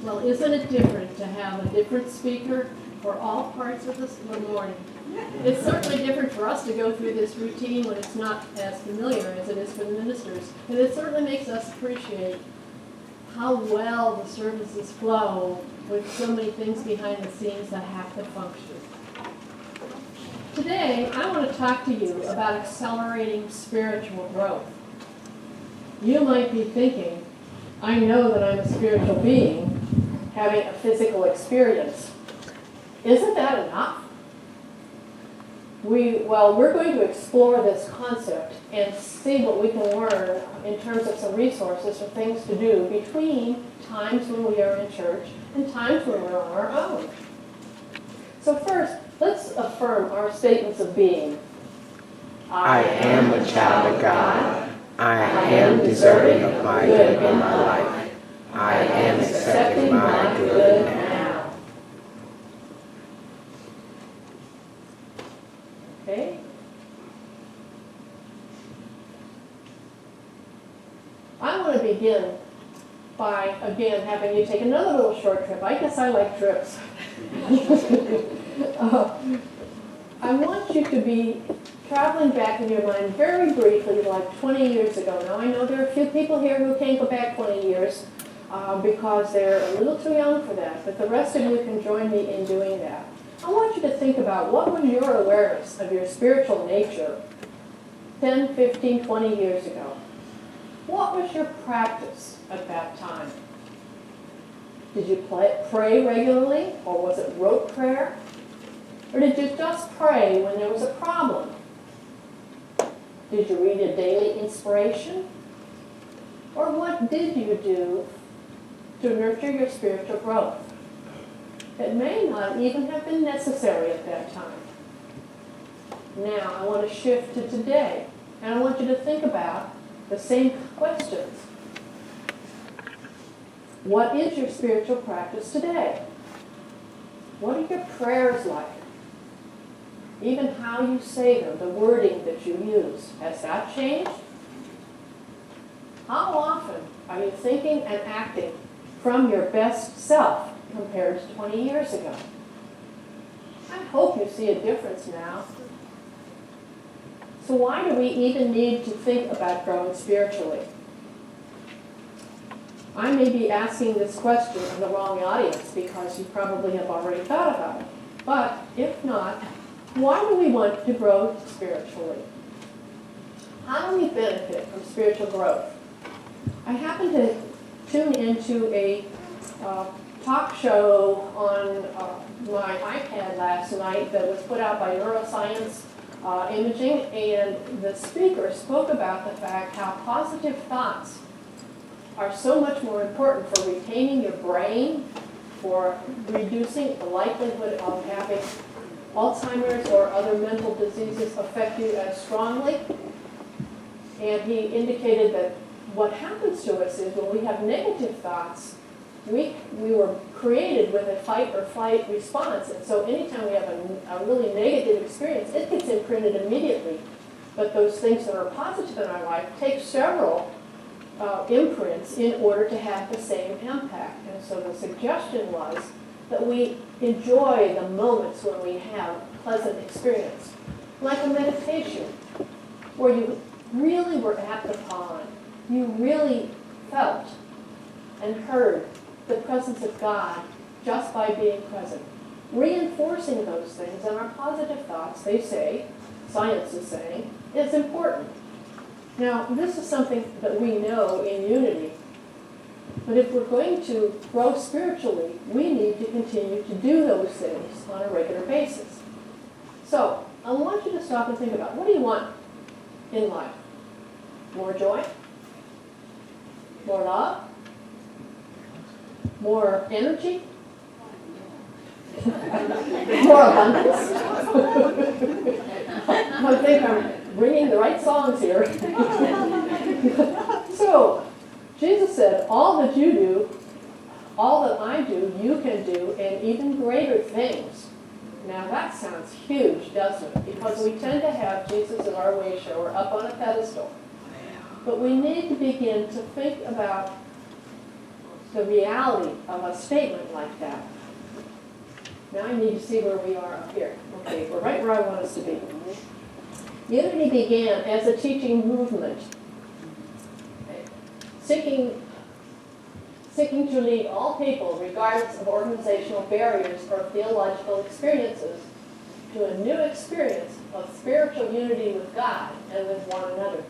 Well, isn't it different to have a different speaker for all parts of the morning? It's certainly different for us to go through this routine when it's not as familiar as it is for the ministers. And it certainly makes us appreciate how well the services flow with so many things behind the scenes that have to function. Today, I want to talk to you about accelerating spiritual growth. You might be thinking, I know that I'm a spiritual being having a physical experience. Isn't that enough? We're going to explore this concept and see what we can learn in terms of some resources or things to do between times when we are in church and times when we're on our own. So first, let's affirm our statements of being. I am a child of God. I am deserving of my good in my life. I am accepting my good now. Okay? I want to begin by, again, having you take another little short trip. I guess I like trips. I want you to be traveling back in your mind very briefly, like 20 years ago. Now, I know there are a few people here who can't go back 20 years because they're a little too young for that, but the rest of you can join me in doing that. I want you to think about what was your awareness of your spiritual nature 10, 15, 20 years ago. What was your practice at that time? Did you pray regularly, or was it rote prayer? Or did you just pray when there was a problem? Did you read a daily inspiration? Or what did you do to nurture your spiritual growth? It may not even have been necessary at that time. Now, I want to shift to today, and I want you to think about the same questions. What is your spiritual practice today? What are your prayers like? Even how you say them, the wording that you use, has that changed? How often are you thinking and acting from your best self compared to 20 years ago? I hope you see a difference now. So why do we even need to think about growing spiritually? I may be asking this question of the wrong audience because you probably have already thought about it. But if not, why do we want to grow spiritually? How do we benefit from spiritual growth? I happened to tune into a talk show on my iPad last night that was put out by Neuroscience Imaging, and the speaker spoke about the fact how positive thoughts are so much more important for retaining your brain, for reducing the likelihood of having Alzheimer's or other mental diseases affect you as strongly. And he indicated that what happens to us is when we have negative thoughts, we were created with a fight or flight response. And so anytime we have a really negative experience, it gets imprinted immediately. But those things that are positive in our life take several imprints in order to have the same impact. And so the suggestion was that we enjoy the moments when we have pleasant experience, like a meditation, where you really were at the pond. You really felt and heard the presence of God just by being present. Reinforcing those things and our positive thoughts, they say, science is saying, is important. Now, this is something that we know in unity. But if we're going to grow spiritually, we need to continue to do those things on a regular basis. So, I want you to stop and think about, what do you want in life? More joy? More love? More energy? More abundance? I think I'm bringing the right songs here. So, Jesus said, all that you do, all that I do, you can do, and even greater things. Now that sounds huge, doesn't it? Because we tend to have Jesus as our way shower up on a pedestal. But we need to begin to think about the reality of a statement like that. Now I need to see where we are up here. Okay, we're right where I want us to be. Unity began as a teaching movement, seeking to lead all people, regardless of organizational barriers or theological experiences, to a new experience of spiritual unity with God and with one another.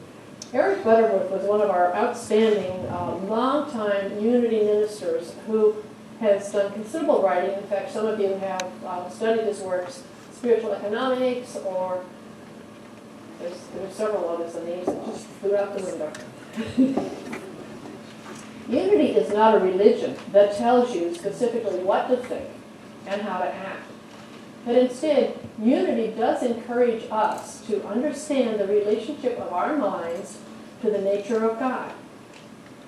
Eric Butterworth was one of our outstanding, longtime unity ministers who has done considerable writing. In fact, some of you have studied his works, Spiritual Economics, or there's several others, and these just flew out the window. Unity is not a religion that tells you specifically what to think and how to act. But instead, unity does encourage us to understand the relationship of our minds to the nature of God.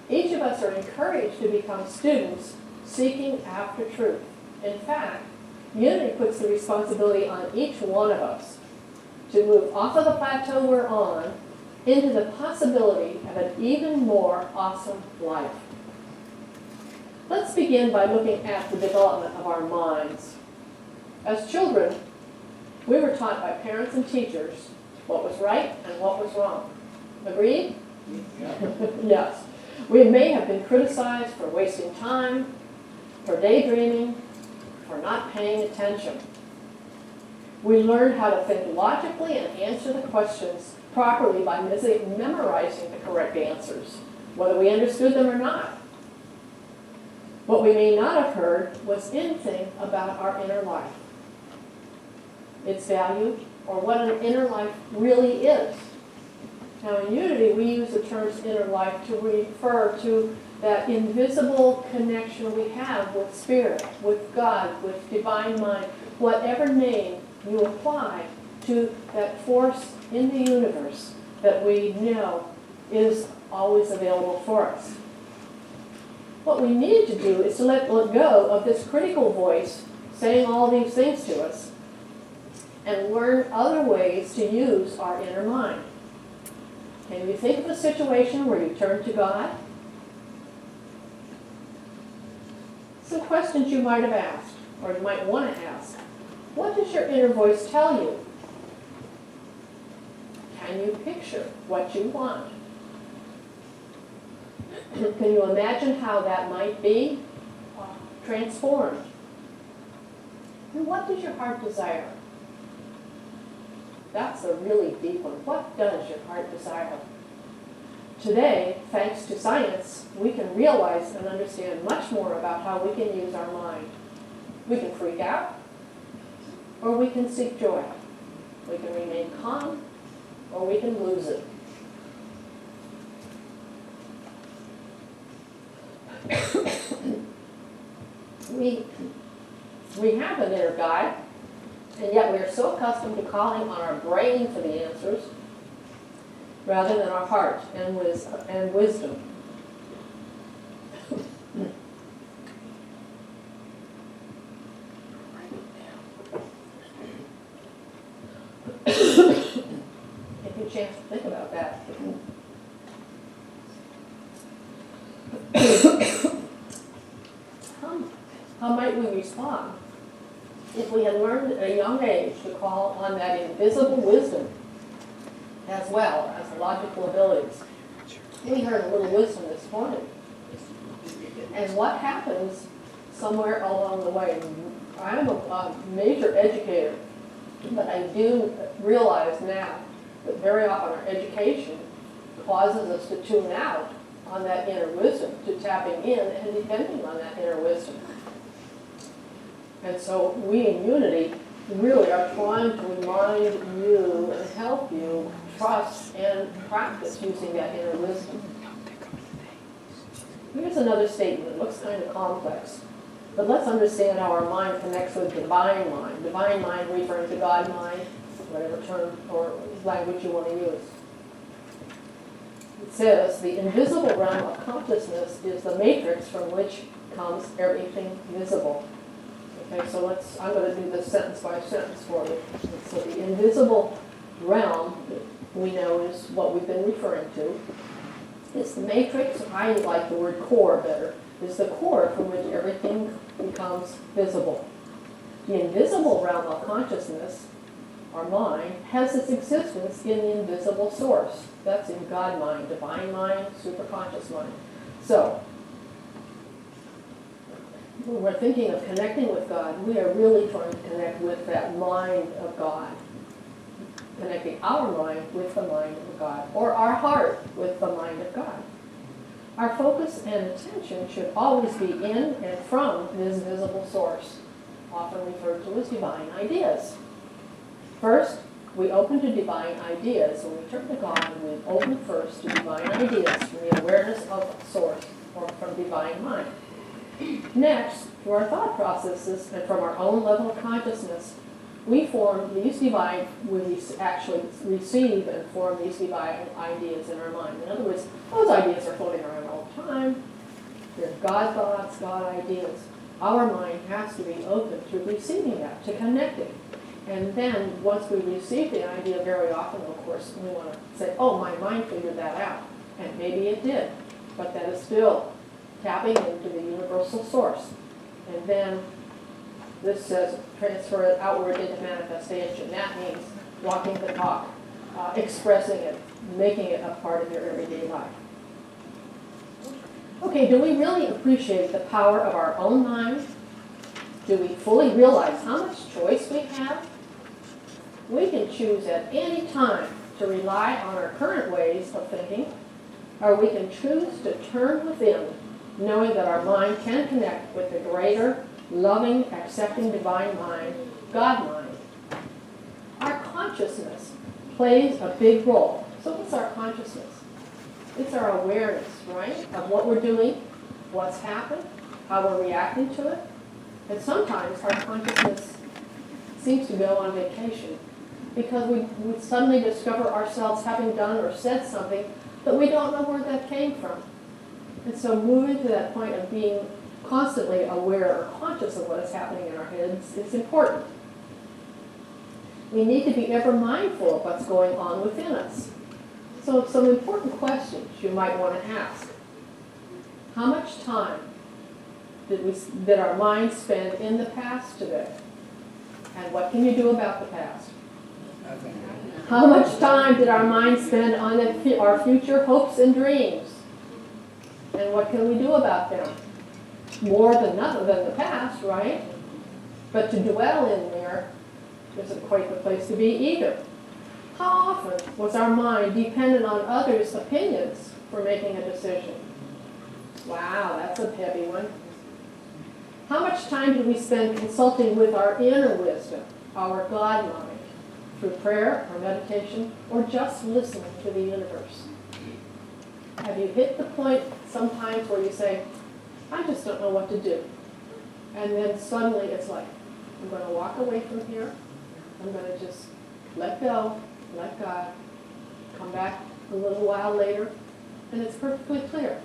Each of us are encouraged to become students seeking after truth. In fact, unity puts the responsibility on each one of us to move off of the plateau we're on into the possibility of an even more awesome life. Let's begin by looking at the development of our minds. As children, we were taught by parents and teachers what was right and what was wrong. Agreed? Yes. We may have been criticized for wasting time, for daydreaming, for not paying attention. We learned how to think logically and answer the questions properly by memorizing the correct answers, whether we understood them or not. What we may not have heard was anything about our inner life, its value, or what an inner life really is. Now in Unity, we use the terms inner life to refer to that invisible connection we have with Spirit, with God, with divine mind, whatever name you apply to that force in the universe that we know is always available for us. What we need to do is to let go of this critical voice saying all these things to us and learn other ways to use our inner mind. Can you think of a situation where you turn to God? Some questions you might have asked, or you might want to ask. What does your inner voice tell you? Can you picture what you want? Can you imagine how that might be transformed? And what does your heart desire? That's a really deep one. What does your heart desire? Today, thanks to science, we can realize and understand much more about how we can use our mind. We can freak out, or we can seek joy. We can remain calm, or we can lose it. We have an inner guide, and yet we are so accustomed to calling on our brain for the answers rather than our heart and wisdom. Give you a chance to think about that. How might we respond if we had learned at a young age to call on that invisible wisdom as well as the logical abilities? We heard a little wisdom this morning. And what happens somewhere along the way? I'm a major educator, but I do realize now that very often our education causes us to tune out on that inner wisdom, to tapping in and depending on that inner wisdom. And so we in Unity really are trying to remind you and help you trust and practice using that inner wisdom. Here's another statement. It looks kind of complex, but let's understand how our mind connects with divine mind. Divine mind referring to God mind, whatever term or language you want to use. It says, the invisible realm of consciousness is the matrix from which comes everything visible. Okay, so I'm going to do this sentence by sentence for you. So the invisible realm, we know, is what we've been referring to. It's the matrix. I like the word core better. is the core from which everything becomes visible. The invisible realm of consciousness, our mind, has its existence in the invisible source. That's in God mind, divine mind, superconscious mind. So, when we're thinking of connecting with God, we are really trying to connect with that mind of God. Connecting our mind with the mind of God, or our heart with the mind of God. Our focus and attention should always be in and from this visible source, often referred to as divine ideas. First, we open to divine ideas. When we turn to God, we open first to divine ideas from the awareness of source, or from divine mind. Next, through our thought processes and from our own level of consciousness, we actually receive and form these divine ideas in our mind. In other words, those ideas are floating around all the time. They're God thoughts, God ideas. Our mind has to be open to receiving that, to connecting. And then once we receive the idea, very often, of course, we want to say, oh, my mind figured that out. And maybe it did. But that is still tapping into the universal source. And then this says transfer it outward into manifestation. That means walking the talk, expressing it, making it a part of your everyday life. Okay, do we really appreciate the power of our own mind? Do we fully realize how much choice we have? We can choose at any time to rely on our current ways of thinking, or we can choose to turn within, knowing that our mind can connect with the greater, loving, accepting divine mind, God mind. Our consciousness plays a big role. So what's our consciousness? It's our awareness, right, of what we're doing, what's happened, how we're reacting to it. And sometimes our consciousness seems to go on vacation because we suddenly discover ourselves having done or said something that we don't know where that came from. And so moving to that point of being constantly aware or conscious of what is happening in our heads is important. We need to be ever mindful of what's going on within us. So some important questions you might want to ask. How much time did our mind spend in the past today? And what can you do about the past? How much time did our mind spend on our future hopes and dreams? And what can we do about them? More than the past, right? But to dwell in there isn't quite the place to be either. How often was our mind dependent on others' opinions for making a decision? Wow, that's a heavy one. How much time did we spend consulting with our inner wisdom, our God mind, through prayer or meditation, or just listening to the universe? Have you hit the point sometimes where you say, I just don't know what to do? And then suddenly it's like, I'm going to walk away from here. I'm going to just let go, let God, come back a little while later, and it's perfectly clear.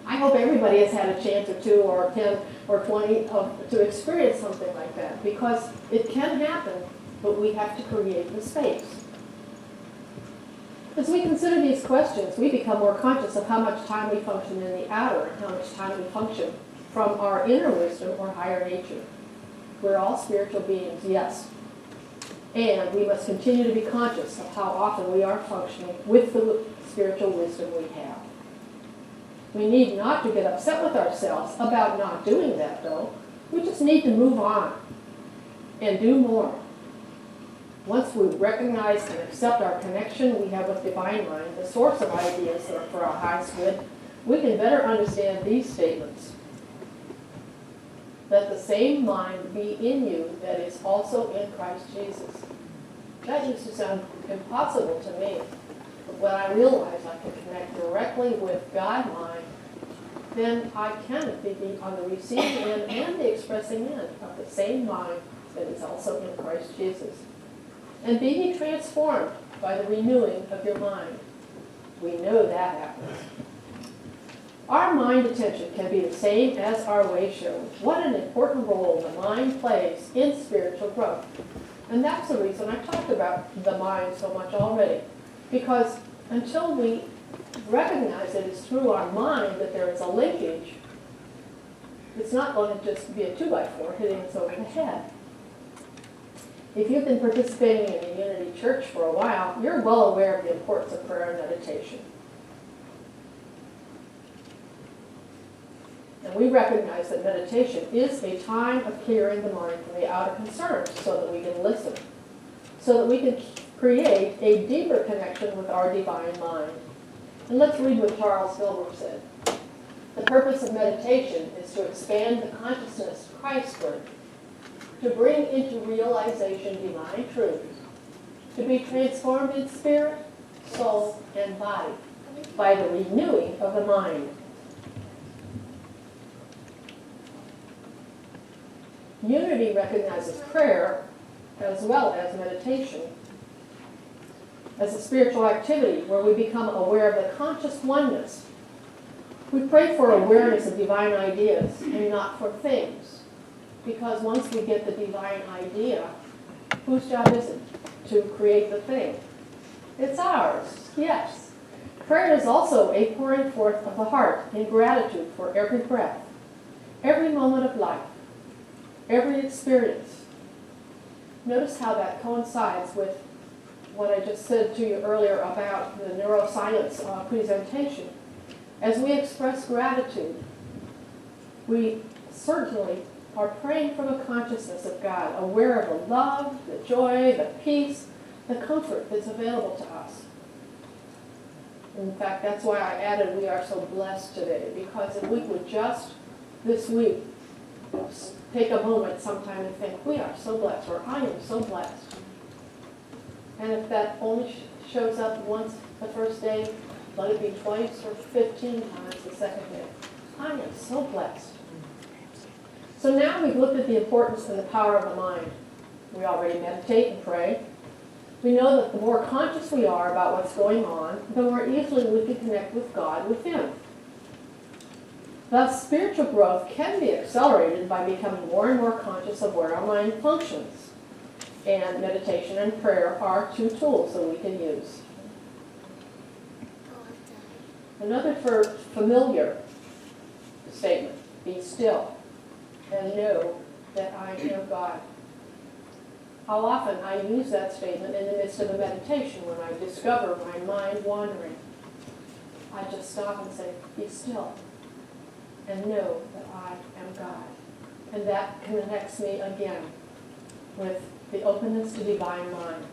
I hope everybody has had a chance or 2 or 10 or 20 to experience something like that, because it can happen, but we have to create the space. As we consider these questions, we become more conscious of how much time we function in the outer and how much time we function from our inner wisdom or higher nature. We're all spiritual beings, yes. And we must continue to be conscious of how often we are functioning with the spiritual wisdom we have. We need not to get upset with ourselves about not doing that, though. We just need to move on and do more. Once we recognize and accept our connection we have with Divine Mind, the source of ideas that are for our highest good, we can better understand these statements. Let the same mind be in you that is also in Christ Jesus. That used to sound impossible to me. But when I realized I could connect directly with God mind, then I can be on the receiving end and the expressing end of the same mind that is also in Christ Jesus. And being transformed by the renewing of your mind. We know that happens. Our mind attention can be the same as our way shows. What an important role the mind plays in spiritual growth. And that's the reason I talked about the mind so much already. Because until we recognize that it's through our mind that there is a linkage, it's not going to just be a 2x4 hitting us over the head. If you've been participating in a Unity Church for a while, you're well aware of the importance of prayer and meditation. And we recognize that meditation is a time of clearing the mind from the outer concerns so that we can listen, so that we can create a deeper connection with our divine mind. And let's read what Charles Gilbert said. The purpose of meditation is to expand the consciousness Christward, to bring into realization divine truth, to be transformed in spirit, soul, and body by the renewing of the mind. Unity recognizes prayer as well as meditation as a spiritual activity where we become aware of the conscious oneness. We pray for awareness of divine ideas and not for things, because once we get the divine idea, whose job is it to create the thing? It's ours, yes. Prayer is also a pouring forth of the heart in gratitude for every breath, every moment of life, every experience. Notice how that coincides with what I just said to you earlier about the neuroscience presentation. As we express gratitude, we certainly are praying from a consciousness of God, aware of the love, the joy, the peace, the comfort that's available to us. In fact, that's why I added we are so blessed today, because if we would just this week take a moment sometime and think, we are so blessed, or I am so blessed. And if that only shows up once the first day, let it be twice or 15 times the second day. I am so blessed. So now we've looked at the importance and the power of the mind. We already meditate and pray. We know that the more conscious we are about what's going on, the more easily we can connect with God within. Thus, spiritual growth can be accelerated by becoming more and more conscious of where our mind functions. And meditation and prayer are two tools that we can use. Another familiar statement, be still and know that I am God. How often I use that statement in the midst of a meditation when I discover my mind wandering. I just stop and say, be still and know that I am God. And that connects me again with the openness to divine mind.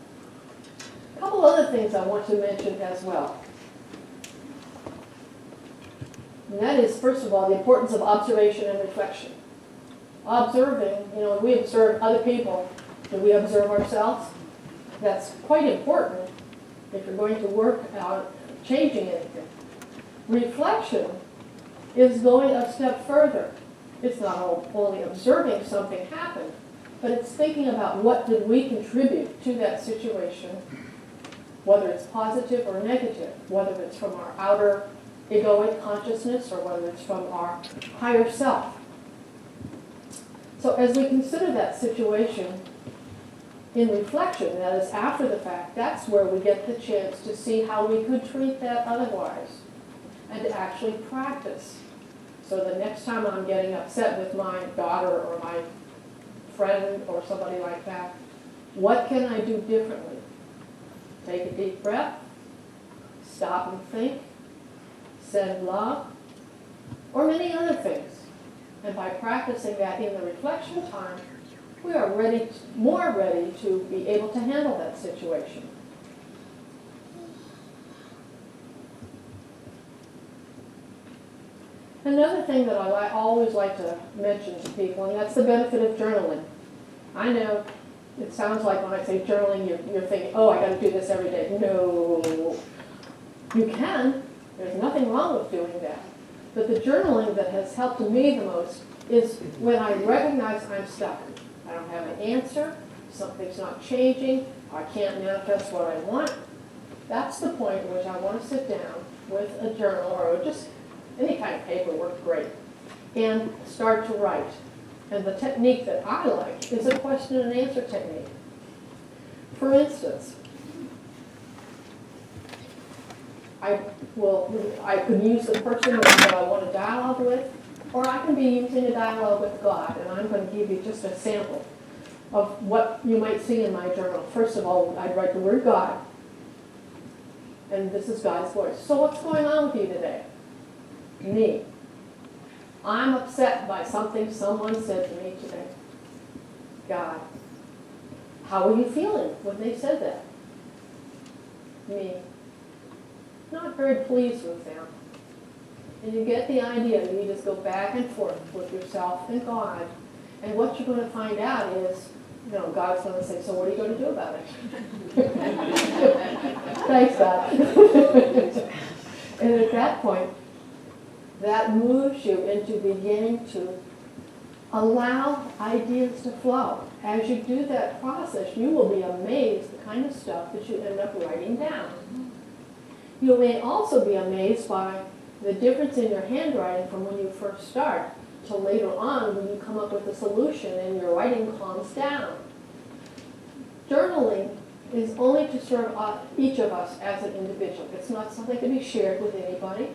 A couple other things I want to mention as well. And that is, first of all, the importance of observation and reflection. Observing, we observe other people. Do we observe ourselves? That's quite important if you're going to work out changing anything. Reflection is going a step further. It's not only observing something happen, but it's thinking about what did we contribute to that situation, whether it's positive or negative, whether it's from our outer egoic consciousness or whether it's from our higher self. So as we consider that situation in reflection, that is after the fact, that's where we get the chance to see how we could treat that otherwise and to actually practice. So the next time I'm getting upset with my daughter or my friend or somebody like that, what can I do differently? Take a deep breath, stop and think, send love, or many other things. And by practicing that in the reflection time, we are more ready to be able to handle that situation. Another thing that I always like to mention to people, and that's the benefit of journaling. I know it sounds like when I say journaling, you're thinking, oh, I got to do this every day. No, you can. There's nothing wrong with doing that. But the journaling that has helped me the most is when I recognize I'm stuck. I don't have an answer, something's not changing, I can't manifest what I want. That's the point at which I want to sit down with a journal or just any kind of paper works great and start to write. And the technique that I like is a question and answer technique. For instance, I could use the person that I want to dialogue with, or I can be using a dialogue with God, and I'm going to give you just a sample of what you might see in my journal. First of all, I'd write the word God, and this is God's voice. So what's going on with you today? Me. I'm upset by something someone said to me today. God. How are you feeling when they said that? Me. Not very pleased with them. And you get the idea. You just go back and forth with yourself and God. And what you're going to find out is, God's going to say, so what are you going to do about it? Thanks, God. And at that point, that moves you into beginning to allow ideas to flow. As you do that process, you will be amazed the kind of stuff that you end up writing down. You may also be amazed by the difference in your handwriting from when you first start to later on when you come up with a solution and your writing calms down. Journaling is only to serve each of us as an individual. It's not something to be shared with anybody,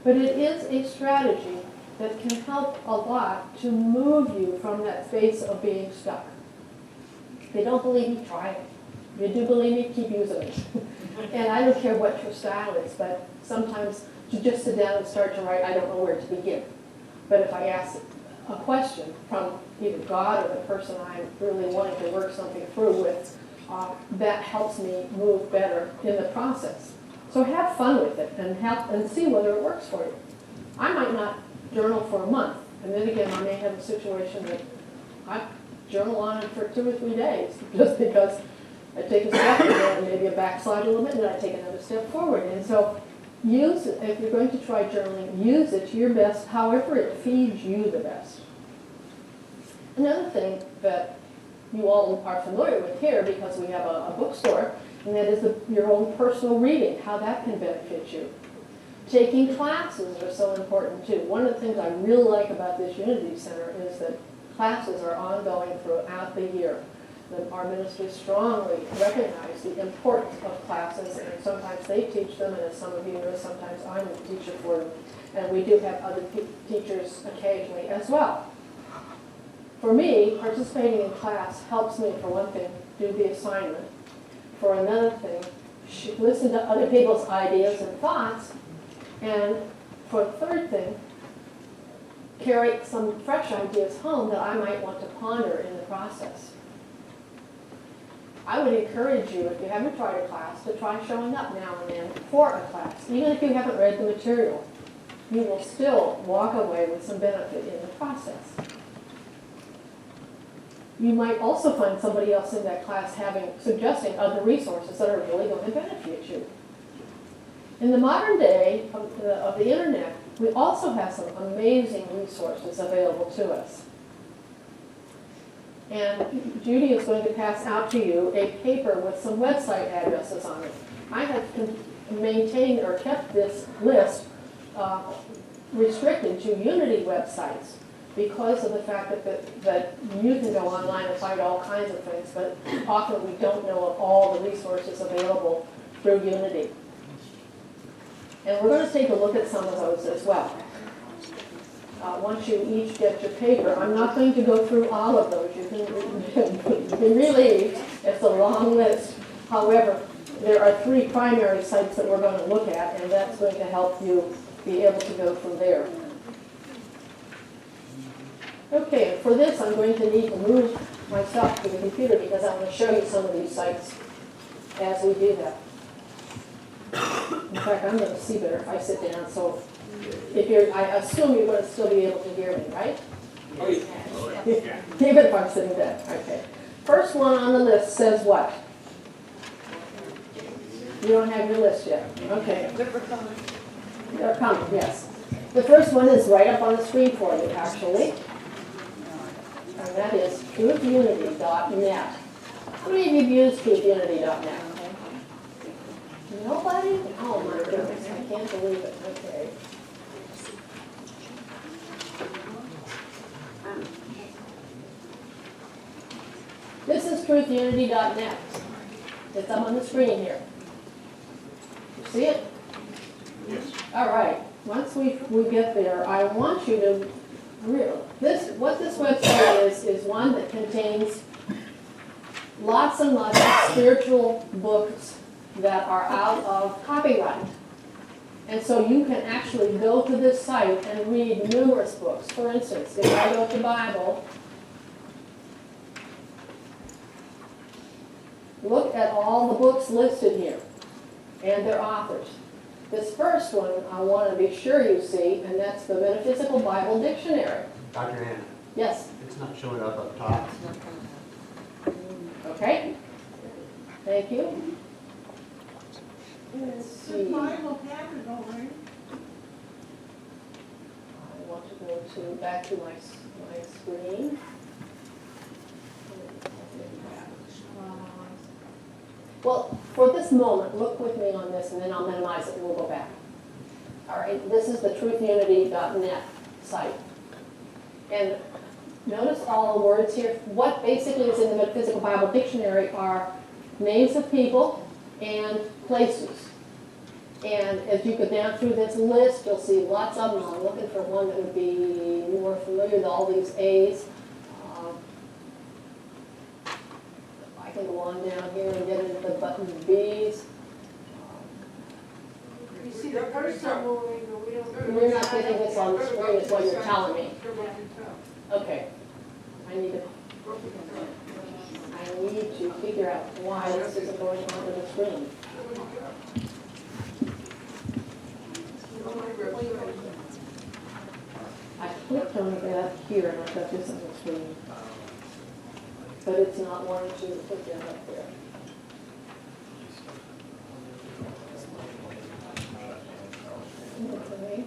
but it is a strategy that can help a lot to move you from that space of being stuck. If you don't believe me, try it. If you do believe me, keep using it. And I don't care what your style is, but sometimes to just sit down and start to write, I don't know where to begin. But if I ask a question from either God or the person I'm really wanting to work something through with, that helps me move better in the process. So have fun with it and see whether it works for you. I might not journal for a month, and then again I may have a situation that I journal on it for 2 or 3 days just because I take a step and maybe a backslide a little bit, and then I take another step forward. And so use it, if you're going to try journaling, use it to your best, however it feeds you the best. Another thing that you all are familiar with here, because we have a bookstore, and that is your own personal reading, how that can benefit you. Taking classes are so important too. One of the things I really like about this Unity Center is that classes are ongoing throughout the year. Our ministers strongly recognize the importance of classes, and sometimes they teach them, and as some of you know, sometimes I'm the teacher for them. And we do have other teachers occasionally as well. For me, participating in class helps me, for one thing, do the assignment. For another thing, listen to other people's ideas and thoughts. And for a third thing, carry some fresh ideas home that I might want to ponder in the process. I would encourage you, if you haven't tried a class, to try showing up now and then for a class. Even if you haven't read the material, you will still walk away with some benefit in the process. You might also find somebody else in that class suggesting other resources that are really going to benefit you. In the modern day of the internet, we also have some amazing resources available to us. And Judy is going to pass out to you a paper with some website addresses on it. I have maintained or kept this list restricted to Unity websites because of the fact that you can go online and find all kinds of things, but often we don't know of all the resources available through Unity. And we're going to take a look at some of those as well. Once you each get your paper, I'm not going to go through all of those. You can be relieved. It's a long list. However, there are 3 primary sites that we're going to look at, and that's going to help you be able to go from there. Okay, for this I'm going to need to move myself to the computer because I want to show you some of these sites as we do that. In fact, I'm going to see better if I sit down, so I assume you're going to still be able to hear me, right? Oh, yeah. Even if I'm sitting down. Okay. First one on the list says what? You don't have your list yet. Okay. They're coming, yes. The first one is right up on the screen for you, actually. And that is truthunity.net. How many of you have used truthunity.net? Nobody? Oh my goodness, I can't believe it. Okay. This is truthunity.net. It's up on the screen here. You see it? All right, once we get there, I want you to what this website is one that contains lots and lots of spiritual books that are out of copyright. And so you can actually go to this site and read numerous books. For instance, if I go to Bible, look at all the books listed here and their authors. This first one I want to be sure you see, and that's the Metaphysical Bible Dictionary. Dr. Anna, Yes, it's not showing up top. okay. Thank you. Let's see. I want to go back to my screen. Well, for this moment, look with me on this, and then I'll minimize it and we'll go back. All right, this is the truthunity.net site. And notice all the words here. What basically is in the Metaphysical Bible Dictionary are names of people and places. And as you go down through this list, you'll see lots of them. I'm looking for one that would be more familiar with all these A's. I can go on down here and get into the button B's. You see the first one, we don't. We're not getting this on the screen, is what you're telling me. Okay. I need to figure out why this isn't going onto the screen. I clicked on that here and I got this on the screen. But it's not wanting to put that up there. Okay.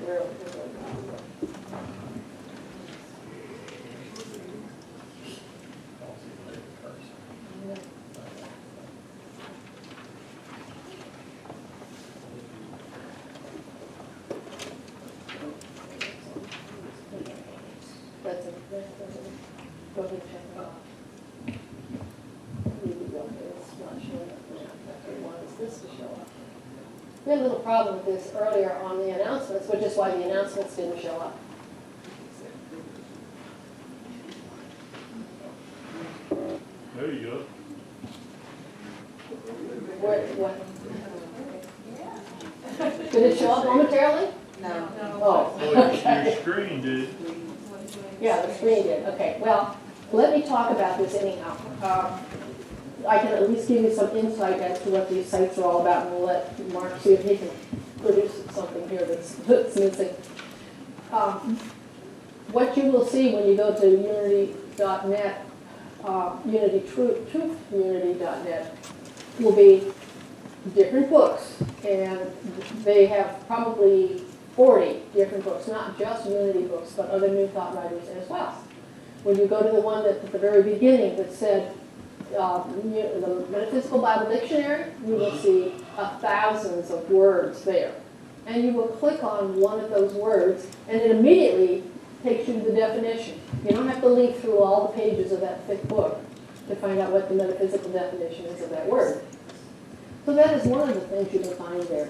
Where is it? Go ahead and check it out. It's not showing up now. What we want is this to show up. We had a little problem with this earlier on the announcements, which is why the announcements didn't show up. There you go. What? Did it show up momentarily? No. Oh, Oh, okay. your screen did. Yeah, the screen did. Okay, well, let me talk about this anyhow. I can at least give you some insight as to what these sites are all about, and we'll let Mark see if he can produce something here that's missing. What you will see when you go to unity.net, truthunity.net, will be different books, and they have probably 40 different books, not just Unity books, but other New Thought writers as well. When you go to the one that at the very beginning that said the Metaphysical Bible Dictionary, you will see thousands of words there. And you will click on one of those words, and it immediately takes you to the definition. You don't have to leaf through all the pages of that thick book to find out what the metaphysical definition is of that word. So that is one of the things you can find there.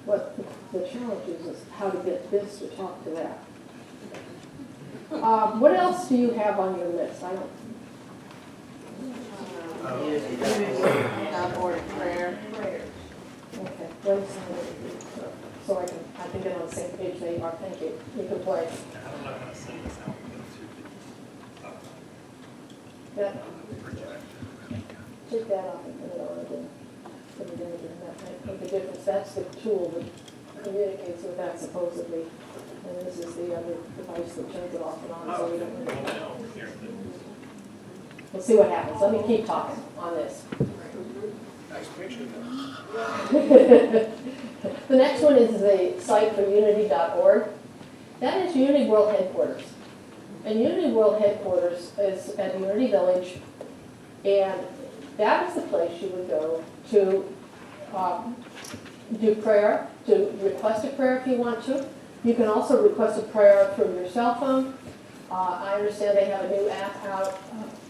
What the challenge is how to get this to talk to that. What else do you have on your list? I don't. Board of prayer. Okay. Let me sign it so I can get on the same page they are. Thank you. You can play. I'm not gonna send this out. Yeah. Take that off and put it on again. Put it in again. That might make a difference. That's the tool that communicates with that supposedly. And this is the other device that turns it off and on, so we don't really know. We'll see what happens. Let me keep talking on this. Nice picture. The next one is the site for unity.org. That is Unity World Headquarters. And Unity World Headquarters is at Unity Village, and that is the place you would go to do prayer, to request a prayer if you want to. You can also request a prayer from your cell phone. I understand they have a new app out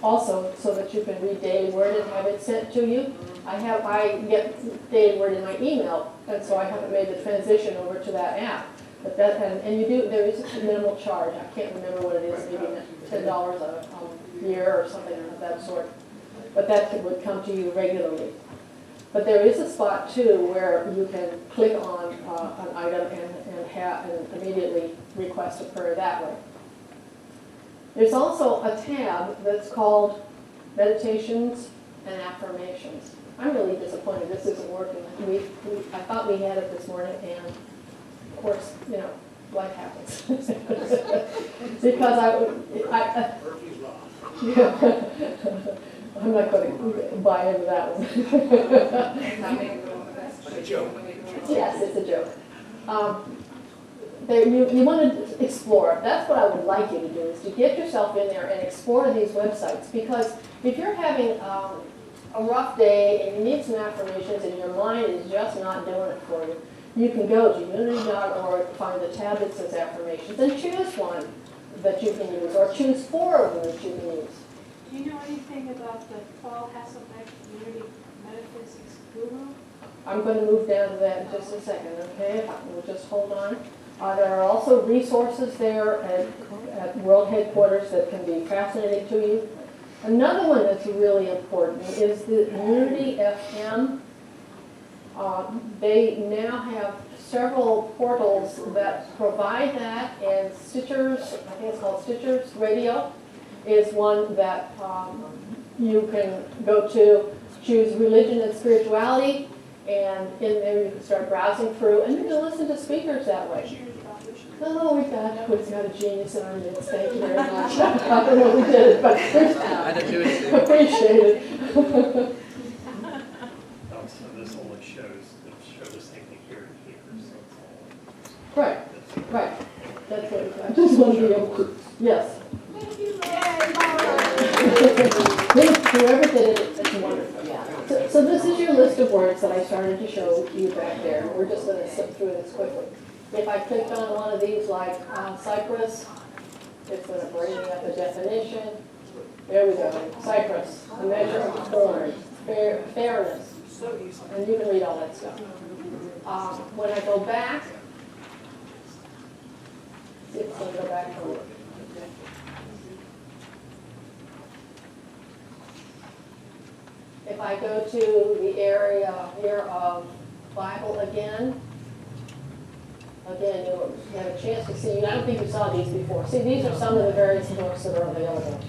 also so that you can read Daily Word and have it sent to you. I get Daily Word in my email, and so I haven't made the transition over to that app. But and you do, there is a minimal charge. I can't remember what it is, maybe $10 a year or something of that sort. But that would come to you regularly. But there is a spot too where you can click on an item and immediately request a prayer that way. There's also a tab that's called Meditations and Affirmations. I'm really disappointed this isn't working. I thought we had it this morning, and of course, you know, life happens. Because I'm not going to buy into that one. Yes, it's a joke. You want to explore. That's what I would like you to do, is to get yourself in there and explore these websites. Because if you're having a rough day and you need some affirmations and your mind is just not doing it for you, you can go to unity.org, find the tab that says affirmations, and choose one that you can use, or choose 4 of them that you can use. Do you know anything about the Paul Hasselbeck Unity Metaphysics Guru? I'm going to move down to that in just a second, okay? We'll just hold on. There are also resources there at World Headquarters that can be fascinating to you. Another one that's really important is the Unity FM. They now have several portals that provide that, and Stitchers, I think it's called Stitchers Radio, is one that you can go to, choose religion and spirituality, and in there you can start browsing through, and you can listen to speakers that way. Oh, we've got a genius in our midst. Thank you very much. I don't know we did it, but I didn't do anything. appreciate it. So this only show the same thing here and here, so it's all. Right. That's what I just want to be able to. Yes. Whoever did it, it's wonderful. Yeah. So this is your list of words that I started to show you back there. We're just going to sit through this quickly. If I clicked on one of these, like Cypress, it's going to bring me up a definition. There we go. Cypress, a measure of corn, fairness. And you can read all that stuff. When I go back, it's going to go back to work. If I go to the area here of Bible again, you'll have a chance to see. I don't think you saw these before. See, these are some of the various books that are available.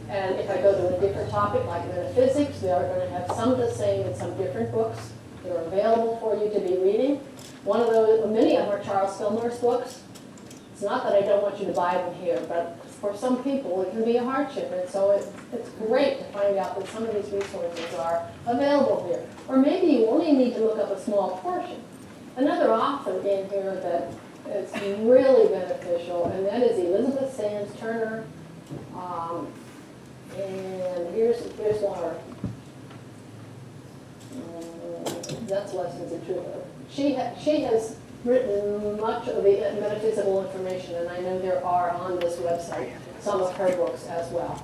And if I go to a different topic like metaphysics, they are going to have some of the same and some different books that are available for you to be reading. One of those, many of them are Charles Fillmore's books. It's not that I don't want you to buy them here, but for some people it can be a hardship. And so it's great to find out that some of these resources are available here. Or maybe you only need to look up a small portion. Another author in here that is really beneficial, and that is Elizabeth Sands Turner. And here's one. That's Lessons in Truth. She has written much of the metaphysical information, and I know there are on this website some of her books as well.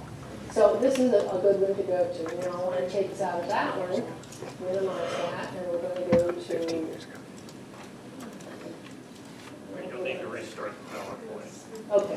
So this is a good one to go to. Now I want to take us out of that one, minimize that, and we're going to go to. You'll need to restart the PowerPoint. Okay.